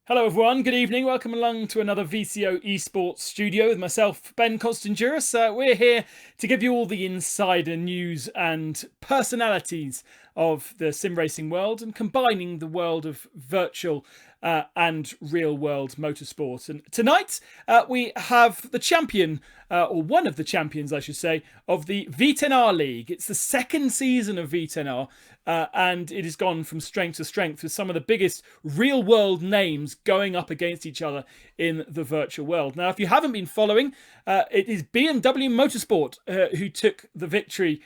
Hello everyone, good evening. Welcome along to another VCO Esports Studio with myself, Ben Constanduros. We're here to give you all the insider news and personalities of the sim racing world and combining the world of virtual and real world motorsport. And tonight we have the champion, or one of the champions, I should say, of the V10 R-League. It's the second season of V10R, and it has gone from strength to strength with some of the biggest real world names going up against each other in the virtual world. Now, if you haven't been following, it is BMW Motorsport who took the victory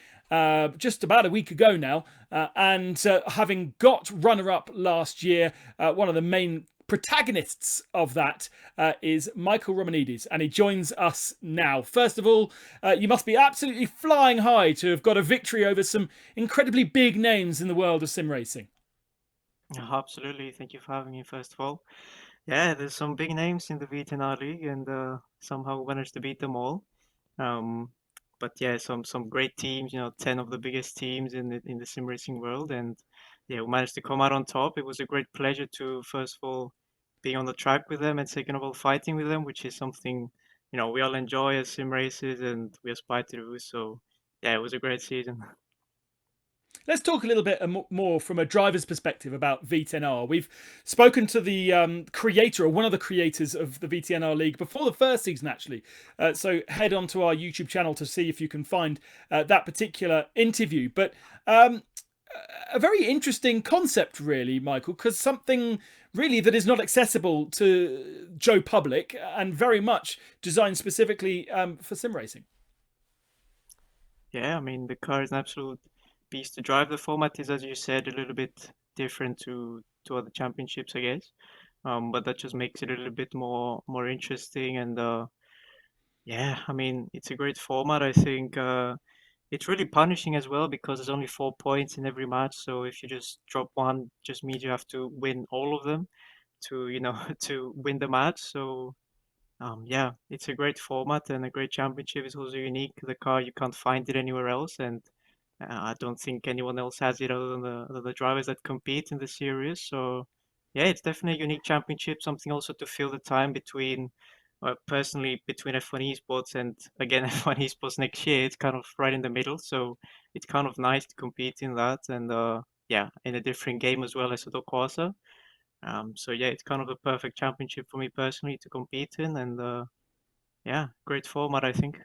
just about a week ago now, and having got runner-up last year, one of the main protagonists of that is Michael Romanidis, and he joins us now. First of all, you must be absolutely flying high to have got a victory over some incredibly big names in the world of sim racing. Absolutely. Thank you for having me, first of all. Yeah, there's some big names in the V10 R-League, and somehow we managed to beat them all. Um, but yeah, some great teams, 10 of the biggest teams in the sim racing world, and yeah, we managed to come out on top. It was a great pleasure to, first of all, being on the track with them, and second of all, fighting with them, which is something, we all enjoy as sim racers and we aspire to do. So yeah, it was a great season. Let's talk a little bit more from a driver's perspective about V10R. We've spoken to the creator, or one of the creators of the V10R League, before the first season, actually. So head on to our YouTube channel to see if you can find that particular interview. But a very interesting concept, really, Michael, because something really that is not accessible to Joe Public and very much designed specifically for sim racing. Yeah, I mean, the car is an absolute beast to drive. The format is, as you said, a little bit different to other championships, I guess. But that just makes it a little bit more interesting. And yeah, I mean, it's a great format. I think it's really punishing as well because there's only 4 points in every match. So if you just drop one, just means you have to win all of them to, to win the match. So yeah, it's a great format and a great championship. It's also unique. The car, you can't find it anywhere else, and I don't think anyone else has it other than the drivers that compete in the series. So yeah, it's definitely a unique championship. Something also to fill the time between, personally, between F1 Esports and again F1 Esports next year. It's kind of right in the middle, so it's kind of nice to compete in that, and yeah, in a different game as well as the Corsa. So yeah, it's kind of the perfect championship for me personally to compete in, and yeah, great format, I think.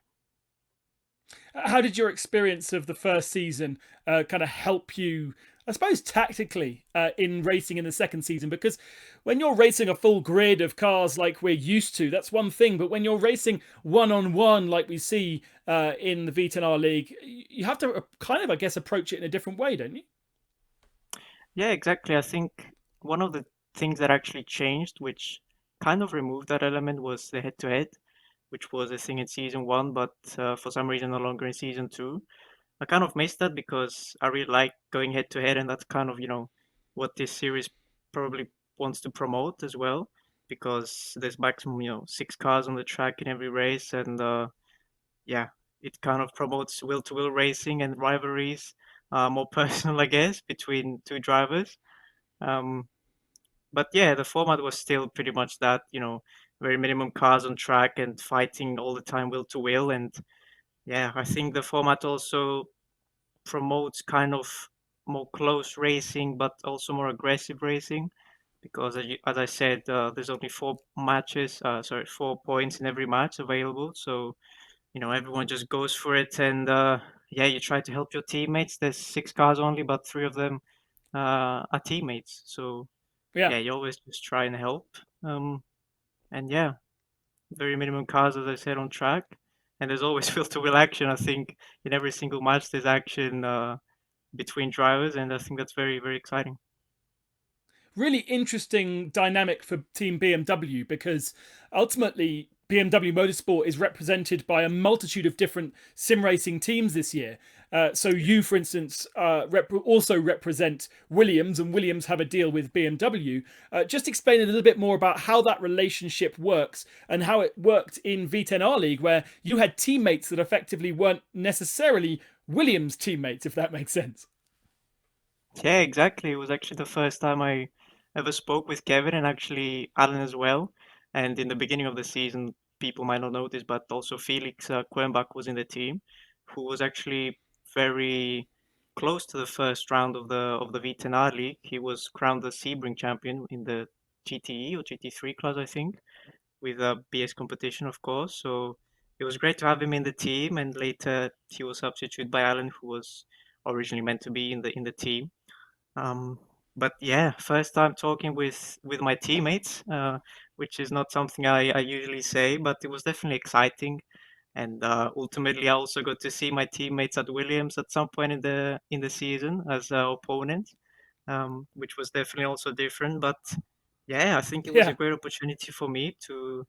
How did your experience of the first season kind of help you, I suppose, tactically in racing in the second season? Because when you're racing a full grid of cars like we're used to, that's one thing. But when you're racing one on one, like we see in the V10R League, you have to kind of, I guess, approach it in a different way, don't you? Yeah, exactly. I think one of the things that actually changed, which kind of removed that element, was the head-to-head, which was a thing in season one, but for some reason no longer in season two. I kind of missed that because I really like going head-to-head, and that's kind of, what this series probably wants to promote as well, because there's maximum, 6 cars on the track in every race, and yeah, it kind of promotes will-to-will racing and rivalries, more personal, I guess, between two drivers. Um, but yeah, the format was still pretty much that, very minimum cars on track and fighting all the time will to will. And yeah, I think the format also promotes kind of more close racing, but also more aggressive racing. Because as I said, there's only 4 matches, 4 points in every match available. So, everyone just goes for it. And yeah, you try to help your teammates. There's 6 cars only, but 3 of them are teammates. So Yeah. yeah, you always just try and help. Um, and yeah, very minimum cars, as I said, on track. And there's always will to will action. I think in every single match there's action between drivers, and I think that's very, very exciting. Really interesting dynamic for Team BMW because ultimately BMW Motorsport is represented by a multitude of different sim racing teams this year. So you, for instance, also represent Williams, and Williams have a deal with BMW. Just explain a little bit more about how that relationship works and how it worked in V10 R League, where you had teammates that effectively weren't necessarily Williams teammates, if that makes sense. Yeah, exactly. It was actually the first time I ever spoke with Kevin and actually Alan as well. And in the beginning of the season, people might not notice, but also Felix Quirmbach was in the team, who was actually very close to the first round of the V10 R-League. He was crowned the Sebring champion in the GTE or GT3 class, I think, with a BS competition, of course. So it was great to have him in the team, and later he was substituted by Alan, who was originally meant to be in the team. Um, but yeah, first time talking with my teammates, which is not something I usually say, but it was definitely exciting. And ultimately, I also got to see my teammates at Williams at some point in the season as opponents, which was definitely also different. But yeah, I think it was a Yeah. great opportunity for me to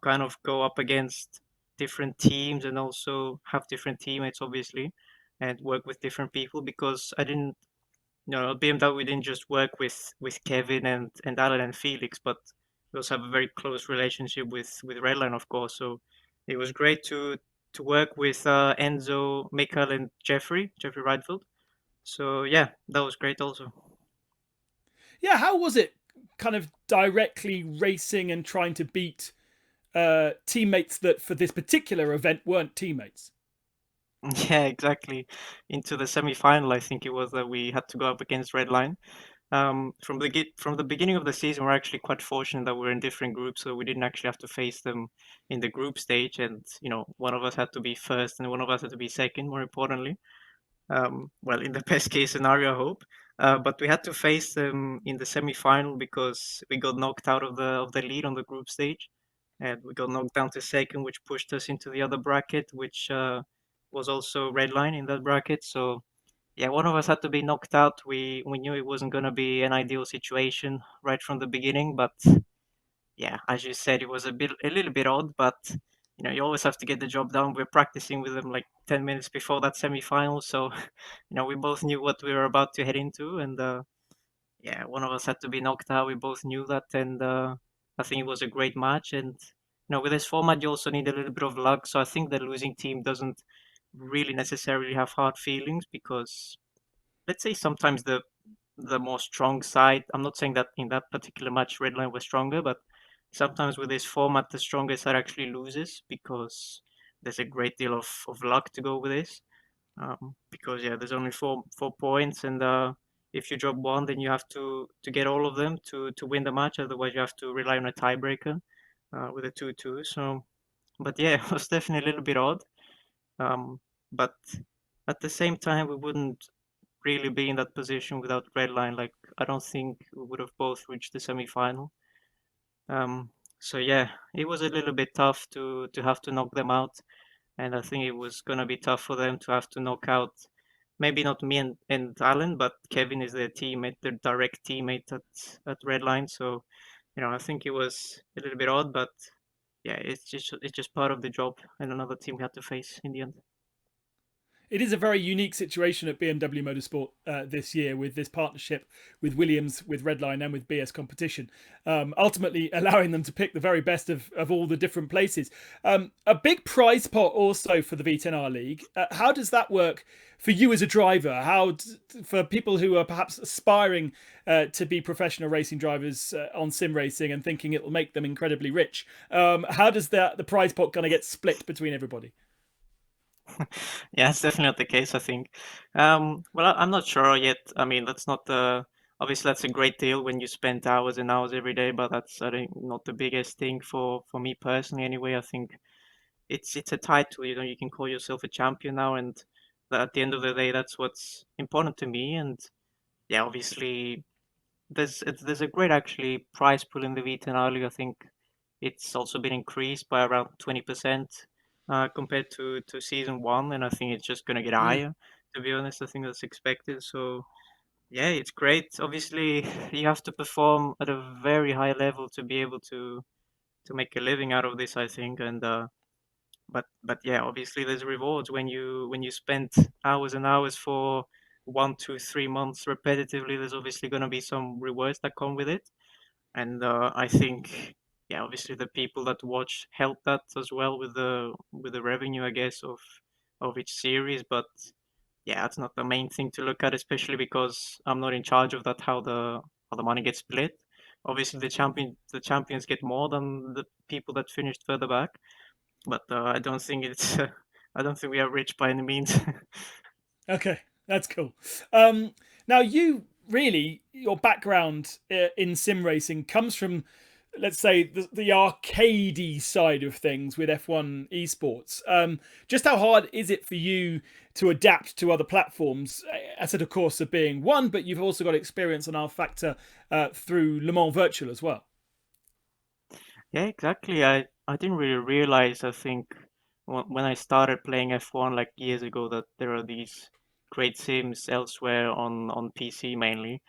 kind of go up against different teams and also have different teammates, obviously, and work with different people because I didn't no, at BMW we didn't just work with Kevin and Alan and Felix, but we also have a very close relationship with Redline, of course. So it was great to work with Enzo, Mikael, and Jeffrey Rydfield. So yeah, that was great also. Yeah, how was it kind of directly racing and trying to beat teammates that for this particular event weren't teammates? Yeah, exactly. Into the semi-final, I think it was that we had to go up against Redline. From the beginning of the season, we're actually quite fortunate that we're in different groups, so we didn't actually have to face them in the group stage. And one of us had to be first, and one of us had to be second. More importantly, well, in the best case scenario, I hope. But we had to face them in the semi-final because we got knocked out of the lead on the group stage, and we got knocked down to second, which pushed us into the other bracket, which was also Redline in that bracket. So yeah, one of us had to be knocked out. We knew it wasn't going to be an ideal situation right from the beginning, but yeah, as you said, it was a little bit odd, but you always have to get the job done. We're practicing with them like 10 minutes before that semi-final, so we both knew what we were about to head into, and yeah, one of us had to be knocked out. We both knew that, and I think it was a great match. And with this format, you also need a little bit of luck. So I think the losing team doesn't really necessarily have hard feelings because let's say sometimes the more strong side. I'm not saying that in that particular match Redline was stronger, but sometimes with this format, the stronger side actually loses because there's a great deal of luck to go with this. Because yeah, there's only four points, and if you drop one, then you have to get all of them to win the match. Otherwise, you have to rely on a tiebreaker with a 2-2. So, but yeah, it was definitely a little bit odd. But at the same time, we wouldn't really be in that position without Redline. Like, I don't think we would have both reached the semi-final. Um, so yeah, it was a little bit tough to have to knock them out, and I think it was gonna be tough for them to have to knock out. Maybe not me and Alan, but Kevin is their teammate, their direct teammate at Redline. So, I think it was a little bit odd, but yeah, it's just part of the job, and another team we had to face in the end. It is a very unique situation at BMW Motorsport this year with this partnership with Williams, with Redline, and with BS Competition, ultimately allowing them to pick the very best of all the different places. A big prize pot also for the V10 R-League. How does that work for you as a driver? For people who are perhaps aspiring to be professional racing drivers on sim racing and thinking it will make them incredibly rich? How does the prize pot kind of get split between everybody? Yeah, it's definitely not the case, I think. Well, I'm not sure yet. I mean, that's not obviously that's a great deal when you spend hours and hours every day, but that's I think not the biggest thing for me personally. Anyway, I think it's a title. You can call yourself a champion now, and at the end of the day, that's what's important to me. And yeah, obviously, there's a great actually prize pool in the V10 early. I think it's also been increased by around 20% compared to season one, and I think it's just gonna get Mm. higher. To be honest, I think that's expected. So yeah, it's great. Obviously, you have to perform at a very high level to be able to make a living out of this, I think. And but yeah, obviously there's rewards when you spend hours and hours for 1, 2, 3 months repetitively. There's obviously going to be some rewards that come with it, and I think yeah, obviously the people that watch help that as well with the revenue, I guess, of each series. But yeah, that's not the main thing to look at, especially because I'm not in charge of that how the money gets split. Obviously, the champions get more than the people that finished further back, but I don't think it's I don't think we are rich by any means. Okay, that's cool. Um, Now, you really, your background in sim racing comes from, let's say, the arcadey side of things with F1 esports. Just how hard is it for you to adapt to other platforms? Asset, of course, of being one, but you've also got experience on R Factor through Le Mans Virtual as well. Yeah, exactly. I didn't really realize, I think, when I started playing F1 like years ago, that there are these great sims elsewhere on PC mainly.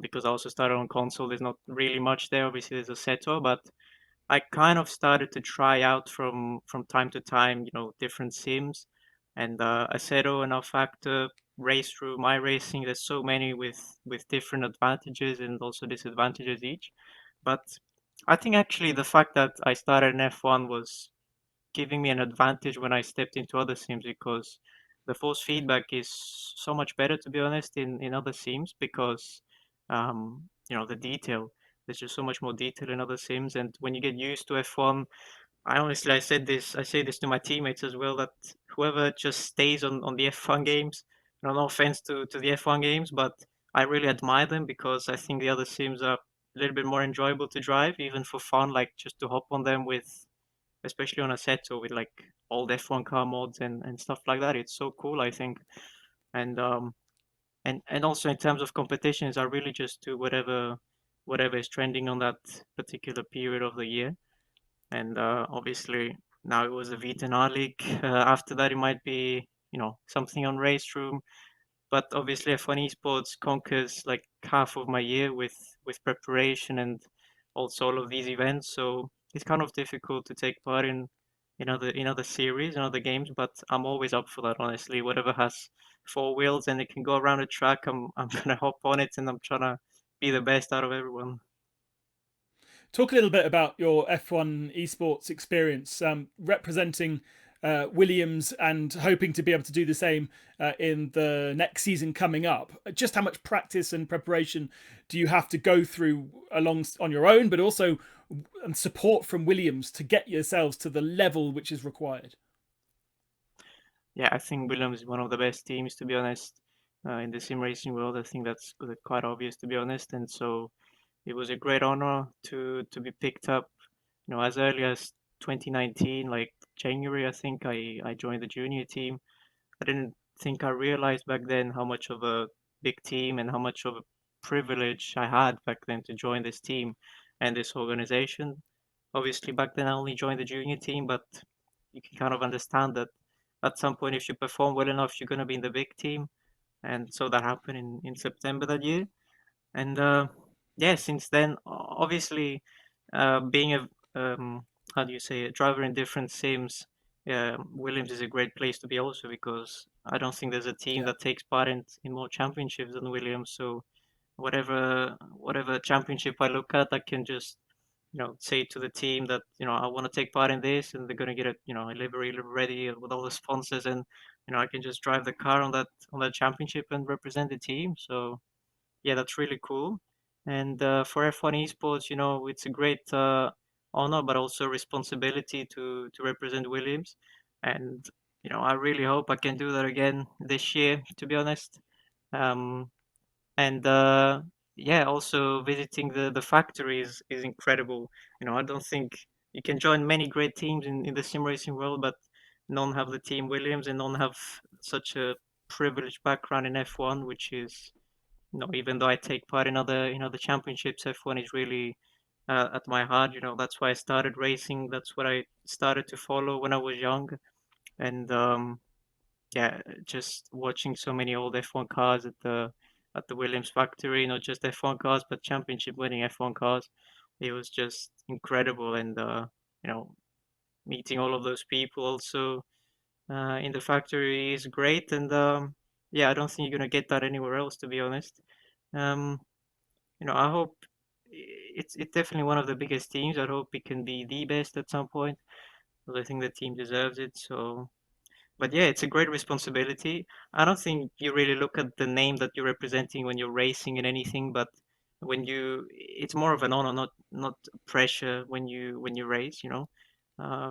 Because I also started on console, there's not really much there. Obviously, there's a Seto, but I kind of started to try out from time to time, different sims, and Aceto and Factor, Race Through, My Racing. There's so many with different advantages and also disadvantages each. But I think actually the fact that I started in F1 was giving me an advantage when I stepped into other sims because the force feedback is so much better, to be honest, in other sims because the detail. There's just so much more detail in other sims, and when you get used to F1, I say this to my teammates as well, that whoever just stays on the F1 games, no offense to the F1 games, but I really admire them because I think the other sims are a little bit more enjoyable to drive, even for fun, like just to hop on them with, especially on a Assetto with like old F1 car mods and stuff like that. It's so cool, I think. And and also in terms of competitions, I really just do whatever is trending on that particular period of the year. And obviously now it was the V10 R-League. After that, it might be something on Race Room. But obviously, F1 Esports conquers like half of my year with preparation and also all of these events. So it's kind of difficult to take part in other series and other games. But I'm always up for that. Honestly, whatever has four wheels and it can go around the track, I'm gonna hop on it and I'm trying to be the best out of everyone. Talk a little bit about your F1 esports experience, representing Williams and hoping to be able to do the same in the next season coming up. Just how much practice and preparation do you have to go through along on your own, but also support from Williams to get yourselves to the level which is required? Yeah, I think Williams is one of the best teams, to be honest, in the sim racing world. I think that's quite obvious, to be honest. And so it was a great honor to be picked up, as early as 2019, like January, I think I joined the junior team. I didn't think I realized back then how much of a big team and how much of a privilege I had back then to join this team and this organization. Obviously, back then I only joined the junior team, but you can kind of understand that at some point, if you perform well enough, you're going to be in the big team. And so that happened in September that year. And yeah, since then, obviously, being how do you say, a driver in different sims, Williams is a great place to be also because I don't think there's a team Yeah. that takes part in more championships than Williams. So whatever championship I look at, I can just say to the team that I want to take part in this, and they're gonna get a livery ready with all the sponsors, and I can just drive the car on that championship and represent the team. So yeah, that's really cool. And for F1 Esports, it's a great honor, but also responsibility to represent Williams. And I really hope I can do that again this year, to be honest. Um, and yeah, also visiting the factory is incredible. I don't think you can join many great teams in the sim racing world, but none have the team Williams and none have such a privileged background in F1, which is even though I take part in other championships, F1 is really at my heart. That's why I started racing. That's what I started to follow when I was young, and yeah, just watching so many old F1 cars at the Williams factory, not just F1 cars, but championship winning F1 cars. It was just incredible, and you know, meeting all of those people also in the factory is great. And yeah, I don't think you're gonna get that anywhere else, to be honest. Um, I hope it's definitely one of the biggest teams. I hope it can be the best at some point, because I think the team deserves it. So but yeah, it's a great responsibility. I don't think you really look at the name that you're representing when you're racing in anything, but it's more of an honor, not pressure when you race,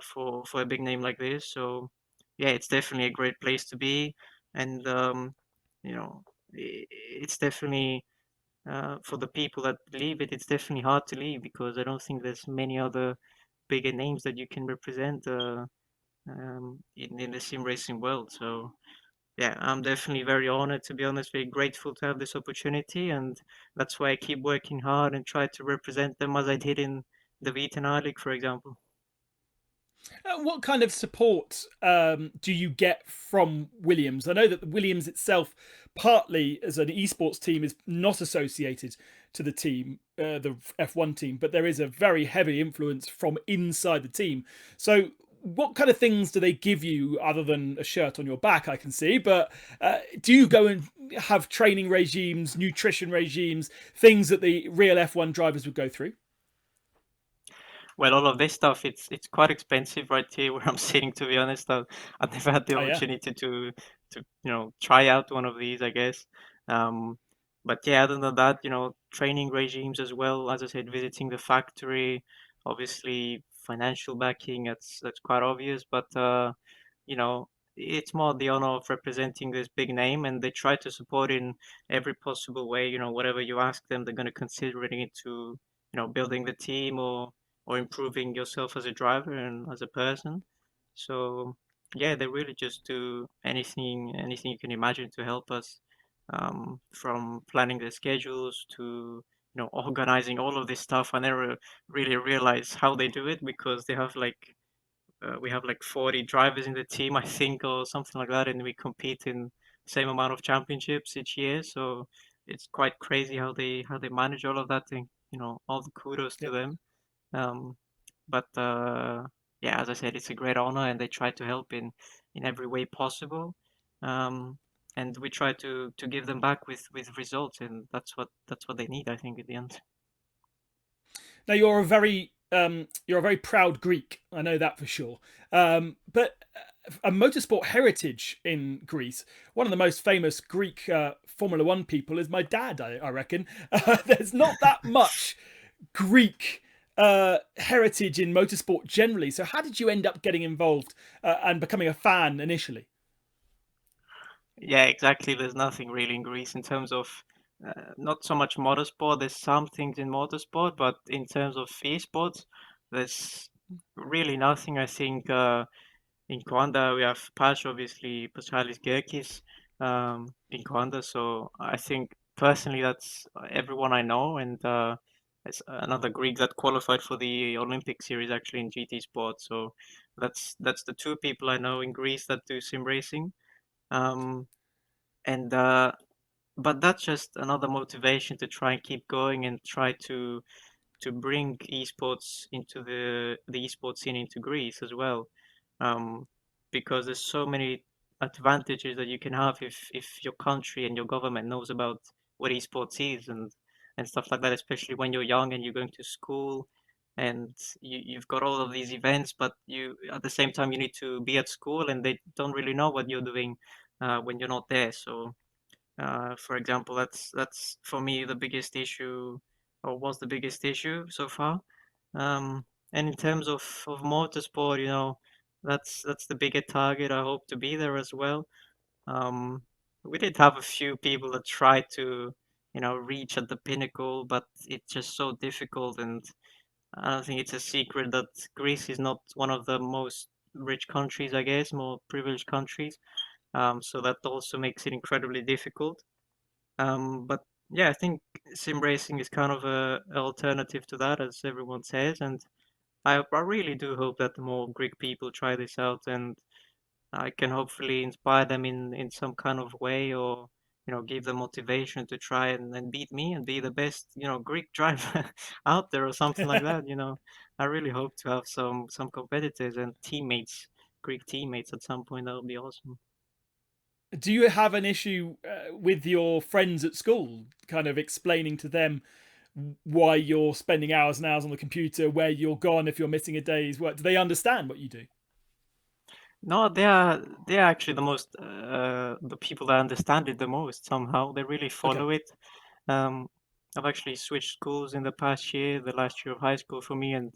for a big name like this. So yeah, it's definitely a great place to be, and you know, it's definitely for the people that leave it, it's definitely hard to leave because I don't think there's many other bigger names that you can represent in the sim racing world. So yeah, I'm definitely very honored, to be honest, very grateful to have this opportunity, and that's why I keep working hard and try to represent them as I did in the V10 R-League, for example. What kind of support do you get from Williams? I know that Williams itself, partly as an esports team, is not associated to the team, the F1 team, but there is a very heavy influence from inside the team. So, what kind of things do they give you other than a shirt on your back? I can see, but do you go and have training regimes, nutrition regimes, things that the real F1 drivers would go through? Well, all of this stuff, it's quite expensive right here where I'm sitting, to be honest. I've never had the Oh yeah. opportunity to try out one of these, I guess. Um, but yeah, other than that, training regimes as well, as I said, visiting the factory, obviously financial backing, that's quite obvious, but you know, it's more the honor of representing this big name, and they try to support in every possible way. Whatever you ask them, they're going to consider it to, building the team or improving yourself as a driver and as a person. So yeah, they really just do anything you can imagine to help us, from planning the schedules to organizing all of this stuff. I never really realized how they do it because they have like we have like 40 drivers in the team, I think, or something like that, and we compete in same amount of championships each year. So it's quite crazy how they manage all of that thing. All the kudos to Yep. them. Um, but yeah, as I said, it's a great honor, and they try to help in every way possible. Um, and we try to give them back with results, and that's what they need, I think, at the end. Now you're a very proud Greek. I know that for sure. But a motorsport heritage in Greece. One of the most famous Greek Formula One people is my dad. I reckon there's not that much Greek heritage in motorsport generally. So how did you end up getting involved and becoming a fan initially? Yeah, exactly. There's nothing really in Greece in terms of not so much motorsport. There's some things in motorsport, but in terms of esports, there's really nothing. I think in Kwanda we have Pash, obviously Paschalis Gerkis in Kwanda. So I think personally that's everyone I know, and it's another Greek that qualified for the Olympic series actually in GT Sport. So that's the two people I know in Greece that do sim racing. Um, and but that's just another motivation to try and keep going and try to bring esports into the esports scene into Greece as well, um, because there's so many advantages that you can have if your country and your government knows about what esports is and stuff like that, especially when you're young and you're going to school and you've got all of these events, but you at the same time you need to be at school and they don't really know what you're doing when you're not there. So for example, that's for me the biggest issue, or was the biggest issue so far. And in terms of motorsport, that's the bigger target. I hope to be there as well. Um, we did have a few people that tried to, reach at the pinnacle, but it's just so difficult. And I don't think it's a secret that Greece is not one of the most rich countries, I guess, more privileged countries. So that also makes it incredibly difficult. But yeah, I think sim racing is kind of a alternative to that, as everyone says, and I really do hope that more Greek people try this out, and I can hopefully inspire them in some kind of way, or give them motivation to try and beat me and be the best Greek driver out there, or something like that. I really hope to have some competitors and teammates, Greek teammates at some point. That would be awesome. Do you have an issue with your friends at school, kind of explaining to them why you're spending hours and hours on the computer, where you're gone if you're missing a day's work? Do they understand what you do? No, they are actually the people that understand it the most somehow. They really Okay. follow it. Um, I've actually switched schools in the past year, the last year of high school for me, and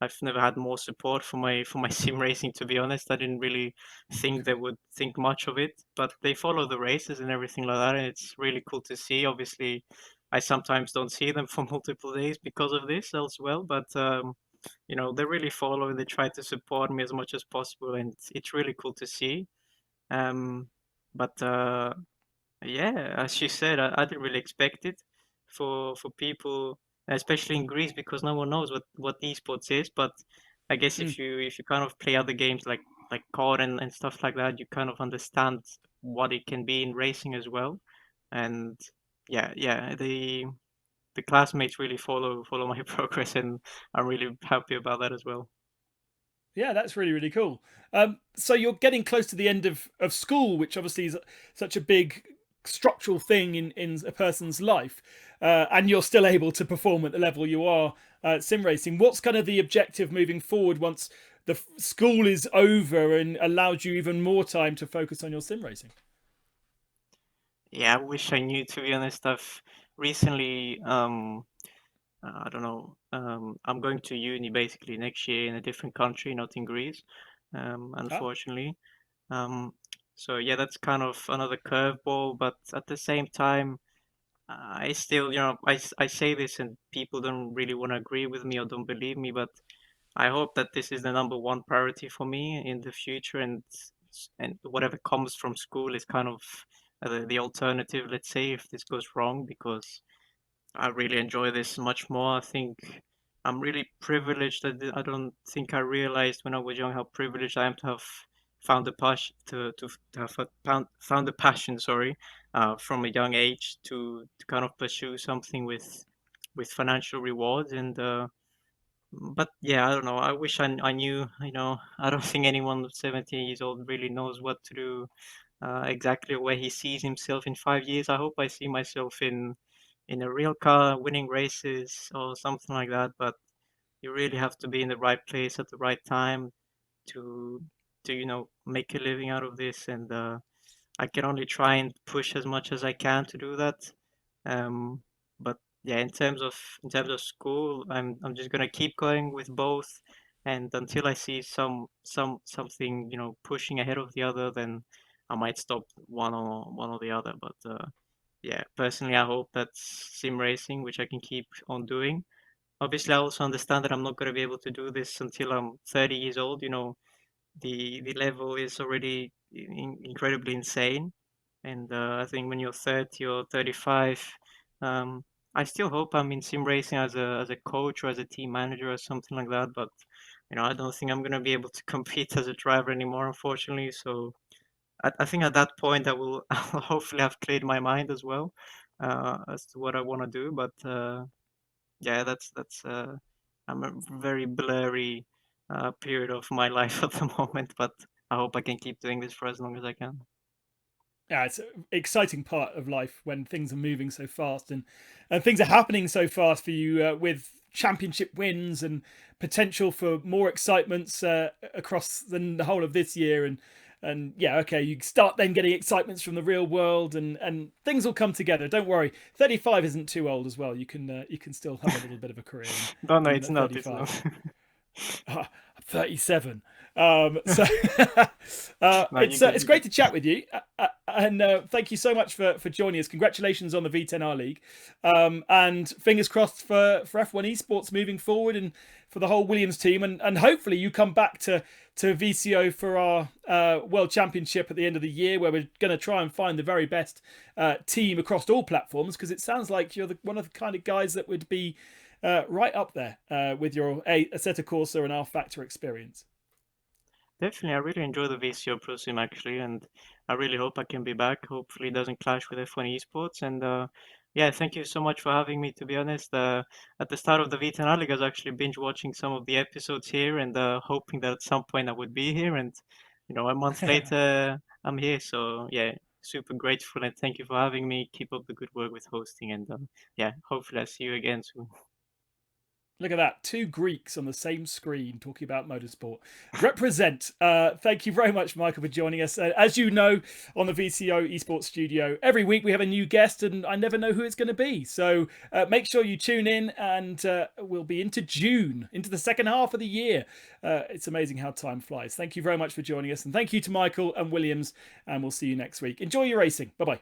I've never had more support for my sim racing. To be honest, I didn't really think they would think much of it, but they follow the races and everything like that, and it's really cool to see. Obviously, I sometimes don't see them for multiple days because of this as well, but they really follow and they try to support me as much as possible, and it's really cool to see. Um, but yeah, as you said, I didn't really expect it for people, especially in Greece, because no one knows what esports is. But I guess Mm. if you kind of play other games like COD and stuff like that, you kind of understand what it can be in racing as well. And yeah, the classmates really follow my progress, and I'm really happy about that as well. Yeah, that's really, really cool. So you're getting close to the end of school, which obviously is such a big structural thing in a person's life, and you're still able to perform at the level you are at sim racing. What's kind of the objective moving forward once the school is over and allows you even more time to focus on your sim racing? Yeah, I wish I knew, to be honest. I've recently I don't know. I'm going to uni basically next year in a different country, not in Greece, Ah, unfortunately. Um, so yeah, that's kind of another curveball, but at the same time, I still, I say this and people don't really want to agree with me or don't believe me, but I hope that this is the number one priority for me in the future, and whatever comes from school is kind of the alternative, let's say, if this goes wrong, because I really enjoy this much more. I think I'm really privileged. I don't think I realized when I was young how privileged I am to have found a passion to have found a passion. Sorry, from a young age to kind of pursue something with financial rewards. And but yeah, I don't know. I wish I knew. I don't think anyone 17 years old really knows what to do exactly where he sees himself in 5 years. I hope I see myself in a real car, winning races or something like that. But you really have to be in the right place at the right time to to make a living out of this. And I can only try and push as much as I can to do that. Um, but yeah, in terms of school, I'm just gonna keep going with both, and until I see something pushing ahead of the other, then I might stop one or the other. But yeah, personally, I hope that's sim racing, which I can keep on doing. Obviously, I also understand that I'm not gonna be able to do this until I'm 30 years old. The level is already incredibly insane. And I think when you're 30 or 35, um, I still hope I'm in sim racing as a coach or as a team manager or something like that. But I don't think I'm gonna be able to compete as a driver anymore, unfortunately. So I think at that point I will I'll hopefully have cleared my mind as well as to what I want to do. But yeah, that's I'm a very blurry period of my life at the moment, but I hope I can keep doing this for as long as I can. yeah, it's an exciting part of life when things are moving so fast and things are happening so fast for you with championship wins and potential for more excitements across the whole of this year and yeah, okay, you start then getting excitements from the real world and things will come together. Don't worry, 35 isn't too old as well. You can still have a little bit of a career No, no, even it's at not. It's 35. not. I'm 37. So No, you it's good. You great good. to chat with you, and thank you so much for joining us. Congratulations on the V10 R-League, and fingers crossed for F1 Esports moving forward and for the whole Williams team, and hopefully you come back to VCO for our World Championship at the end of the year, where we're going to try and find the very best team across all platforms, because it sounds like you're one of the kind of guys that would be right up there with your Assetto Corsa and R Factor experience. Definitely, I really enjoy the VCO Pro Sim actually, and I really hope I can be back. Hopefully, it doesn't clash with F1 Esports. And yeah, thank you so much for having me. To be honest, at the start of the V10 R-League, I was actually binge watching some of the episodes here and hoping that at some point I would be here. And a month later, I'm here. So yeah, super grateful and thank you for having me. Keep up the good work with hosting, and yeah, hopefully I see you again soon. Look at that. Two Greeks on the same screen talking about motorsport. Represent. Thank you very much, Michael, for joining us. As you know, on the VCO Esports Studio, every week we have a new guest and I never know who it's going to be. So make sure you tune in, and we'll be into June, into the second half of the year. It's amazing how time flies. Thank you very much for joining us. And thank you to Michael and Williams. And we'll see you next week. Enjoy your racing. Bye-bye.